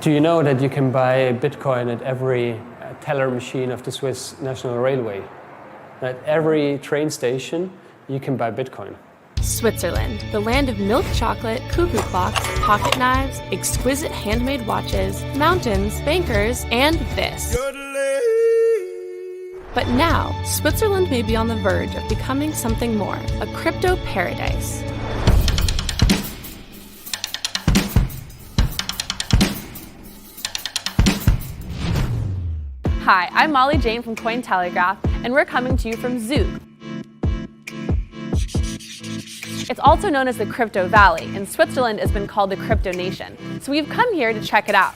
Do you know that you can buy Bitcoin at every teller machine of the Swiss National Railway? At every train station, you can buy Bitcoin. Switzerland, the land of milk chocolate, cuckoo clocks, pocket knives, exquisite handmade watches, mountains, bankers, and this. But now, Switzerland may be on the verge of becoming something more, a crypto paradise. Hi, I'm Molly Jane from Cointelegraph, and we're coming to you from Zug. It's also known as the Crypto Valley, and Switzerland has been called the Crypto Nation. So we've come here to check it out.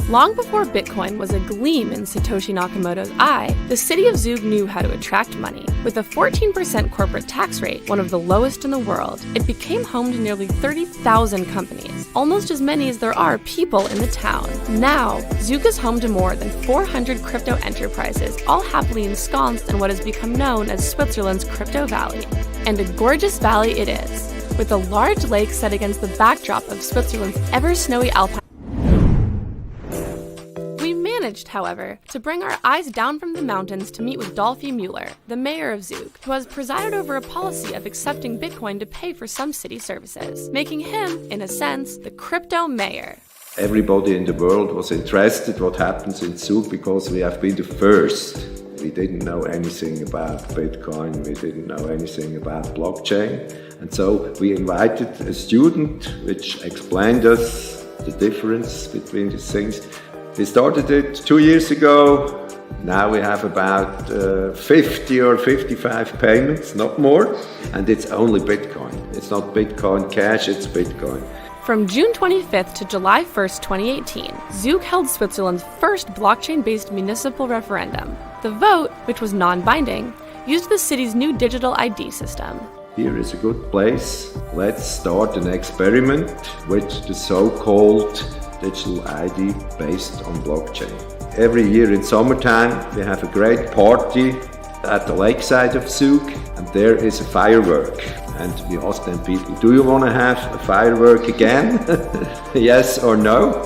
Long before Bitcoin was a gleam in Satoshi Nakamoto's eye, the city of Zug knew how to attract money. With a 14% corporate tax rate, one of the lowest in the world, it became home to nearly 30,000 companies, almost as many as there are people in the town. Now, Zug is home to more than 400 crypto enterprises, all happily ensconced in what has become known as Switzerland's Crypto Valley. And a gorgeous valley it is, with a large lake set against the backdrop of Switzerland's ever-snowy alpine. Managed, however, to bring our eyes down from the mountains to meet with Dolphy Mueller, the mayor of Zug, who has presided over a policy of accepting Bitcoin to pay for some city services, making him, in a sense, the crypto mayor. Everybody in the world was interested what happens in Zug because we have been the first. We didn't know anything about Bitcoin, we didn't know anything about blockchain, and so we invited a student which explained us the difference between these things. We started it 2 years ago. Now we have about 50 or 55 payments, not more. And it's only Bitcoin. It's not Bitcoin Cash, it's Bitcoin. From June 25th to July 1st, 2018, Zug held Switzerland's first blockchain-based municipal referendum. The vote, which was non-binding, used the city's new digital ID system. Here is a good place. Let's start an experiment with the so-called digital ID based on blockchain. Every year in summertime we have a great party at the lakeside of Zug, and there is a firework. And we ask them people, do you want to have a firework again? Yes or no?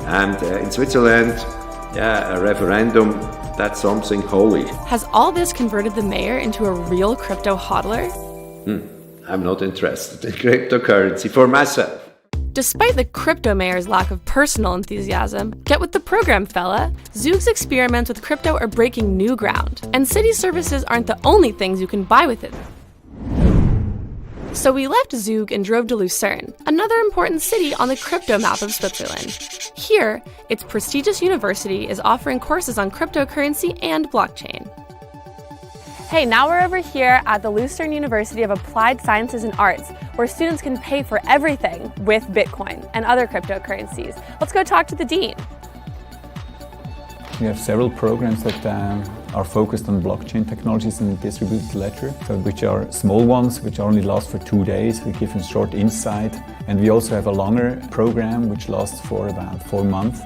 And in Switzerland, a referendum, that's something holy. Has all this converted the mayor into a real crypto hodler? I'm not interested in cryptocurrency for myself. Despite the crypto mayor's lack of personal enthusiasm, get with the program, fella. Zug's experiments with crypto are breaking new ground, and city services aren't the only things you can buy with it. So we left Zug and drove to Lucerne, another important city on the crypto map of Switzerland. Here, its prestigious university is offering courses on cryptocurrency and blockchain. Hey, now we're over here at the Lucerne University of Applied Sciences and Arts, where students can pay for everything with Bitcoin and other cryptocurrencies. Let's go talk to the dean. We have several programs that are focused on blockchain technologies and distributed ledger, which are small ones, which only last for 2 days. We give them short insight. And we also have a longer program, which lasts for about 4 months,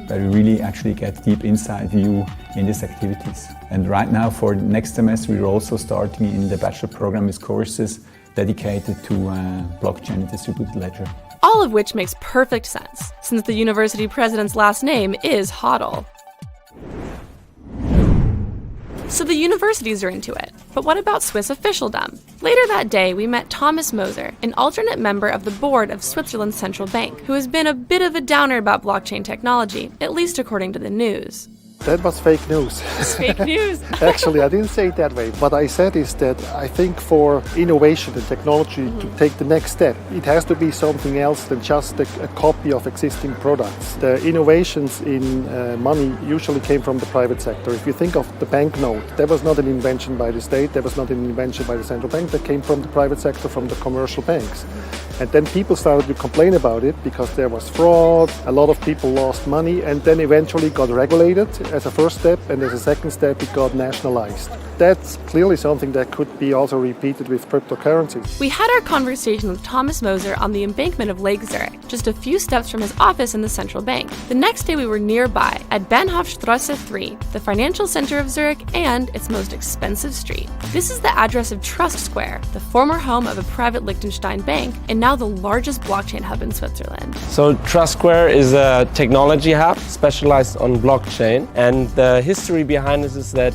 where we really actually get deep inside view in these activities. And right now for next semester, we're also starting in the bachelor program with courses dedicated to blockchain and distributed ledger. All of which makes perfect sense, since the university president's last name is Hodl. So the universities are into it. But what about Swiss officialdom? Later that day, we met Thomas Moser, an alternate member of the board of Switzerland's central bank, who has been a bit of a downer about blockchain technology, at least according to the news. That was fake news. It's fake news. Actually, I didn't say it that way. What I said is that I think for innovation and technology to take the next step, it has to be something else than just a copy of existing products. The innovations in money usually came from the private sector. If you think of the banknote, that was not an invention by the state, that was not an invention by the central bank, that came from the private sector, from the commercial banks. And then people started to complain about it because there was fraud, a lot of people lost money, and then eventually got regulated. as a first step, and as a second step it got nationalized. That's clearly something that could be also repeated with cryptocurrencies. We had our conversation with Thomas Moser on the embankment of Lake Zurich, just a few steps from his office in the central bank. The next day we were nearby at Bahnhofstrasse 3, the financial center of Zurich and its most expensive street. This is the address of Trust Square, the former home of a private Liechtenstein bank and now the largest blockchain hub in Switzerland. So Trust Square is a technology hub specialized on blockchain, and the history behind this is that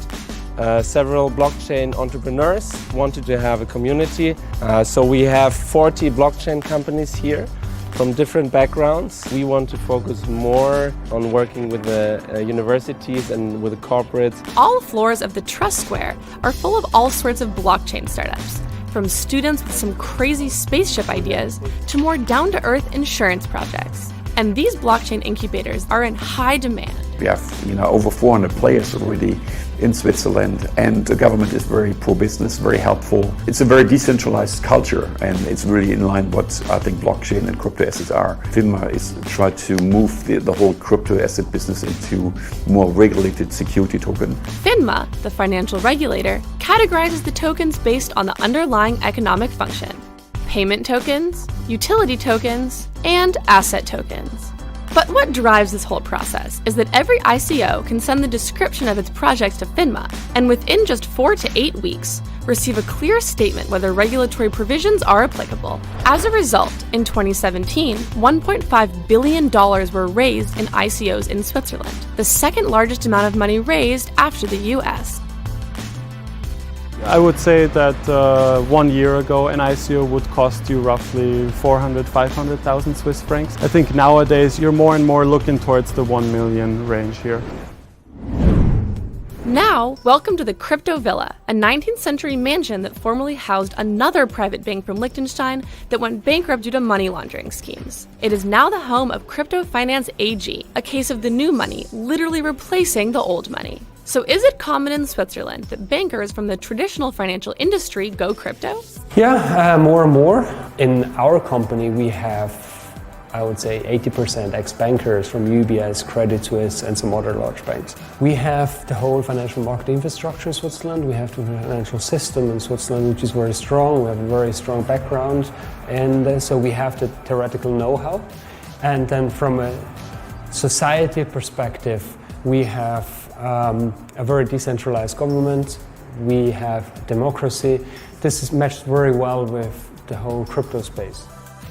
several blockchain entrepreneurs wanted to have a community. So we have 40 blockchain companies here from different backgrounds. We want to focus more on working with the universities and with the corporates. All floors of the Trust Square are full of all sorts of blockchain startups, from students with some crazy spaceship ideas to more down-to-earth insurance projects. And these blockchain incubators are in high demand. We have, over 400 players already in Switzerland, and the government is very pro-business, very helpful. It's a very decentralized culture, and it's really in line what I think blockchain and crypto assets are. FINMA is trying to move the whole crypto asset business into more regulated security token. FINMA, the financial regulator, categorizes the tokens based on the underlying economic function: payment tokens, utility tokens, and asset tokens. But what drives this whole process is that every ICO can send the description of its projects to FINMA, and within just 4 to 8 weeks, receive a clear statement whether regulatory provisions are applicable. As a result, in 2017, $1.5 billion were raised in ICOs in Switzerland, the second largest amount of money raised after the US. I would say that 1 year ago an ICO would cost you roughly 500,000 Swiss francs. I think nowadays you're more and more looking towards the 1 million range here. Now, welcome to the Crypto Villa, a 19th century mansion that formerly housed another private bank from Liechtenstein that went bankrupt due to money laundering schemes. It is now the home of Crypto Finance AG, a case of the new money literally replacing the old money. So is it common in Switzerland that bankers from the traditional financial industry go crypto? Yeah, more and more. In our company, we have, I would say, 80% ex-bankers from UBS, Credit Suisse, and some other large banks. We have the whole financial market infrastructure in Switzerland. We have the financial system in Switzerland, which is very strong. We have a very strong background, and so we have the theoretical know-how. And then from a society perspective, we have a very decentralized government, we have democracy. This is matched very well with the whole crypto space.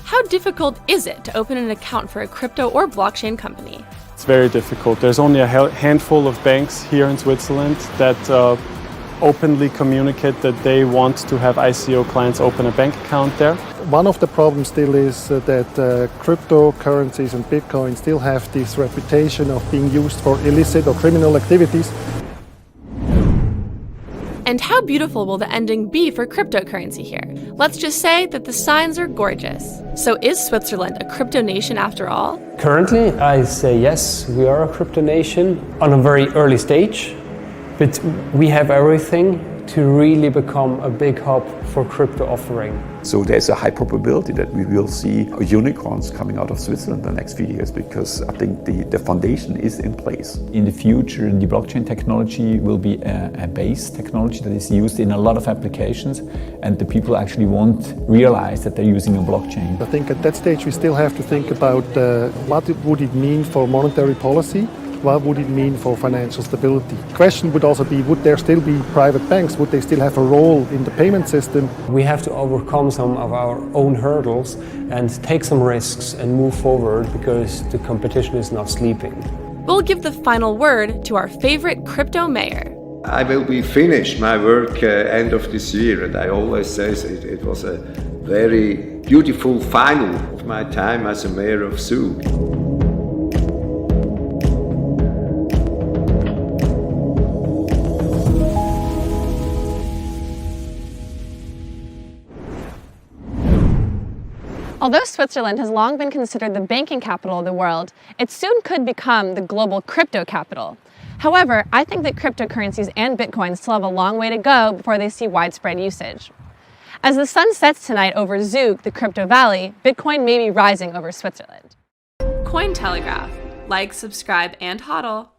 How difficult is it to open an account for a crypto or blockchain company? It's very difficult. There's only a handful of banks here in Switzerland that openly communicate that they want to have ICO clients open a bank account there. One of the problems still is that cryptocurrencies and Bitcoin still have this reputation of being used for illicit or criminal activities. And how beautiful will the ending be for cryptocurrency here? Let's just say that the signs are gorgeous. So is Switzerland a crypto nation after all? Currently, I say yes, we are a crypto nation on a very early stage, but we have everything to really become a big hub for crypto offering. So there's a high probability that we will see unicorns coming out of Switzerland in the next few years, because I think the foundation is in place. In the future, the blockchain technology will be a base technology that is used in a lot of applications, and the people actually won't realize that they're using a blockchain. I think at that stage we still have to think about what would it mean for monetary policy. What would it mean for financial stability? The question would also be, would there still be private banks? Would they still have a role in the payment system? We have to overcome some of our own hurdles and take some risks and move forward, because the competition is not sleeping. We'll give the final word to our favorite crypto mayor. I will be finished my work end of this year, and I always say it was a very beautiful final of my time as a mayor of Zurich. Although Switzerland has long been considered the banking capital of the world, it soon could become the global crypto capital. However, I think that cryptocurrencies and Bitcoin still have a long way to go before they see widespread usage. As the sun sets tonight over Zug, the crypto valley, Bitcoin may be rising over Switzerland. Cointelegraph. Like, subscribe, and hodl.